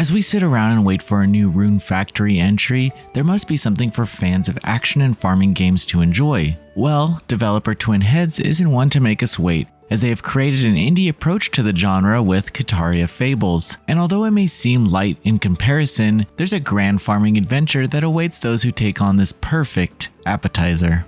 As we sit around and wait for a new Rune Factory entry, there must be something for fans of action and farming games to enjoy. Well, developer Twin Heads isn't one to make us wait, as they have created an indie approach to the genre with Kitaria Fables. And although it may seem light in comparison, there's a grand farming adventure that awaits those who take on this perfect appetizer.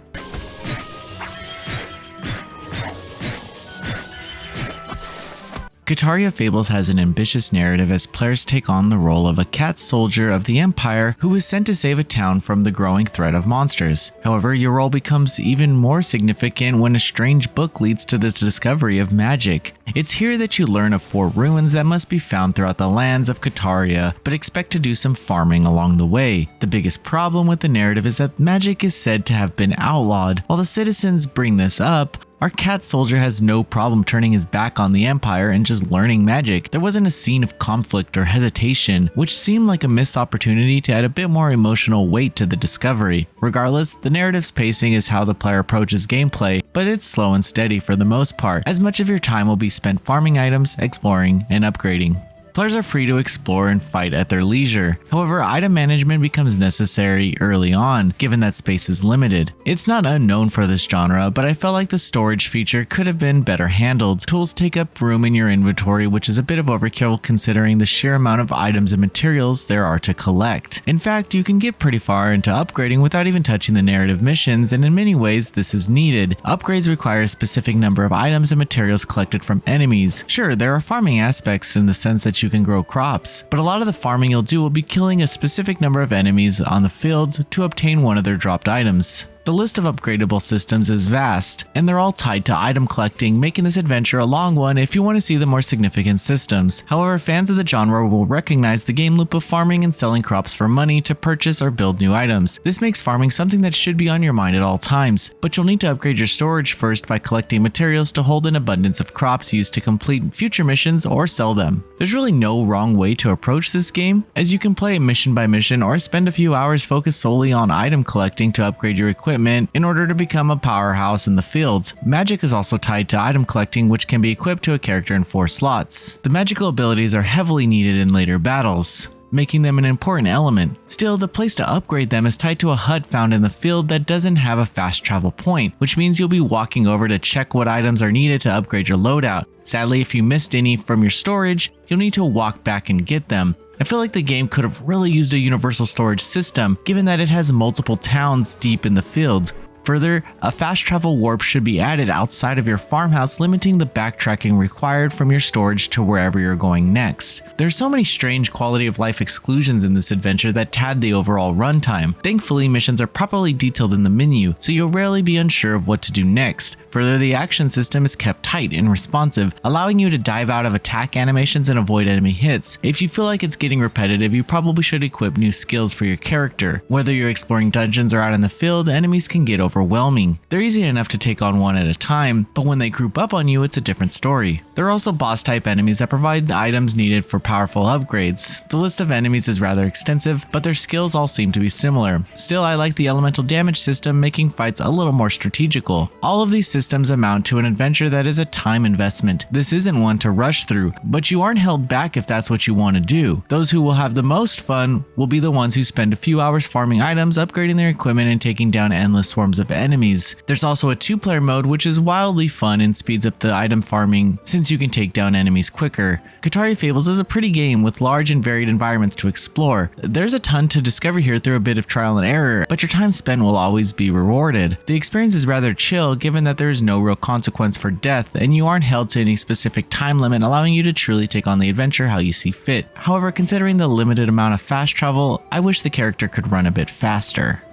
Kitaria Fables has an ambitious narrative as players take on the role of a cat soldier of the Empire who is sent to save a town from the growing threat of monsters. However, your role becomes even more significant when a strange book leads to the discovery of magic. It's here that you learn of 4 ruins that must be found throughout the lands of Kitaria, but expect to do some farming along the way. The biggest problem with the narrative is that magic is said to have been outlawed. While the citizens bring this up, our cat soldier has no problem turning his back on the Empire and just learning magic. There wasn't a scene of conflict or hesitation, which seemed like a missed opportunity to add a bit more emotional weight to the discovery. Regardless, the narrative's pacing is how the player approaches gameplay, but it's slow and steady for the most part, as much of your time will be spent farming items, exploring, and upgrading. Players are free to explore and fight at their leisure. However, item management becomes necessary early on, given that space is limited. It's not unknown for this genre, but I felt like the storage feature could have been better handled. Tools take up room in your inventory, which is a bit of overkill considering the sheer amount of items and materials there are to collect. In fact, you can get pretty far into upgrading without even touching the narrative missions, and in many ways this is needed. Upgrades require a specific number of items and materials collected from enemies. Sure, there are farming aspects in the sense that you can grow crops, but a lot of the farming you'll do will be killing a specific number of enemies on the field to obtain one of their dropped items. The list of upgradable systems is vast, and they're all tied to item collecting, making this adventure a long one if you want to see the more significant systems. However, fans of the genre will recognize the game loop of farming and selling crops for money to purchase or build new items. This makes farming something that should be on your mind at all times, but you'll need to upgrade your storage first by collecting materials to hold an abundance of crops used to complete future missions or sell them. There's really no wrong way to approach this game, as you can play mission by mission or spend a few hours focused solely on item collecting to upgrade your equipment in order to become a powerhouse in the fields. Magic is also tied to item collecting, which can be equipped to a character in 4 slots. The magical abilities are heavily needed in later battles, making them an important element. Still, the place to upgrade them is tied to a hut found in the field that doesn't have a fast travel point, which means you'll be walking over to check what items are needed to upgrade your loadout. Sadly, if you missed any from your storage, you'll need to walk back and get them. I feel like the game could have really used a universal storage system, given that it has multiple towns deep in the field. Further, a fast travel warp should be added outside of your farmhouse, limiting the backtracking required from your storage to wherever you're going next. There's so many strange quality of life exclusions in this adventure that tad the overall runtime. Thankfully, missions are properly detailed in the menu, so you'll rarely be unsure of what to do next. Further, the action system is kept tight and responsive, allowing you to dive out of attack animations and avoid enemy hits. If you feel like it's getting repetitive, you probably should equip new skills for your character. Whether you're exploring dungeons or out in the field, enemies can get overwhelming. They're easy enough to take on one at a time, but when they group up on you, it's a different story. There are also boss type enemies that provide the items needed for powerful upgrades. The list of enemies is rather extensive, but their skills all seem to be similar. Still, I like the elemental damage system, making fights a little more strategical. All of these systems amount to an adventure that is a time investment. This isn't one to rush through, but you aren't held back if that's what you want to do. Those who will have the most fun will be the ones who spend a few hours farming items, upgrading their equipment, and taking down endless swarms of enemies. There's also a 2-player mode, which is wildly fun and speeds up the item farming since you can take down enemies quicker. Kitaria Fables is a pretty game with large and varied environments to explore. There's a ton to discover here through a bit of trial and error, but your time spent will always be rewarded. The experience is rather chill, given that there is no real consequence for death and you aren't held to any specific time limit, allowing you to truly take on the adventure how you see fit. However, considering the limited amount of fast travel, I wish the character could run a bit faster.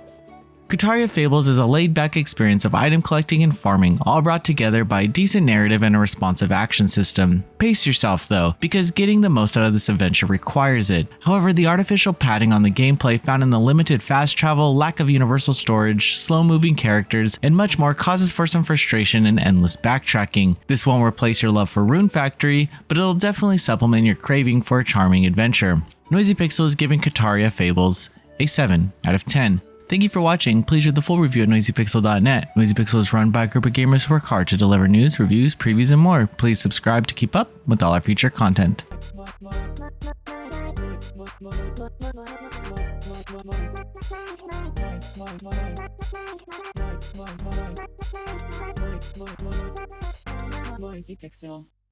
Kitaria Fables is a laid-back experience of item collecting and farming, all brought together by a decent narrative and a responsive action system. Pace yourself though, because getting the most out of this adventure requires it. However, the artificial padding on the gameplay found in the limited fast travel, lack of universal storage, slow-moving characters, and much more causes for some frustration and endless backtracking. This won't replace your love for Rune Factory, but it'll definitely supplement your craving for a charming adventure. Noisy Pixel is giving Kitaria Fables a 7 out of 10. Thank you for watching. Please read the full review at noisypixel.net. Noisy Pixel is run by a group of gamers who work hard to deliver news, reviews, previews, and more. Please subscribe to keep up with all our future content. Noisy Pixel.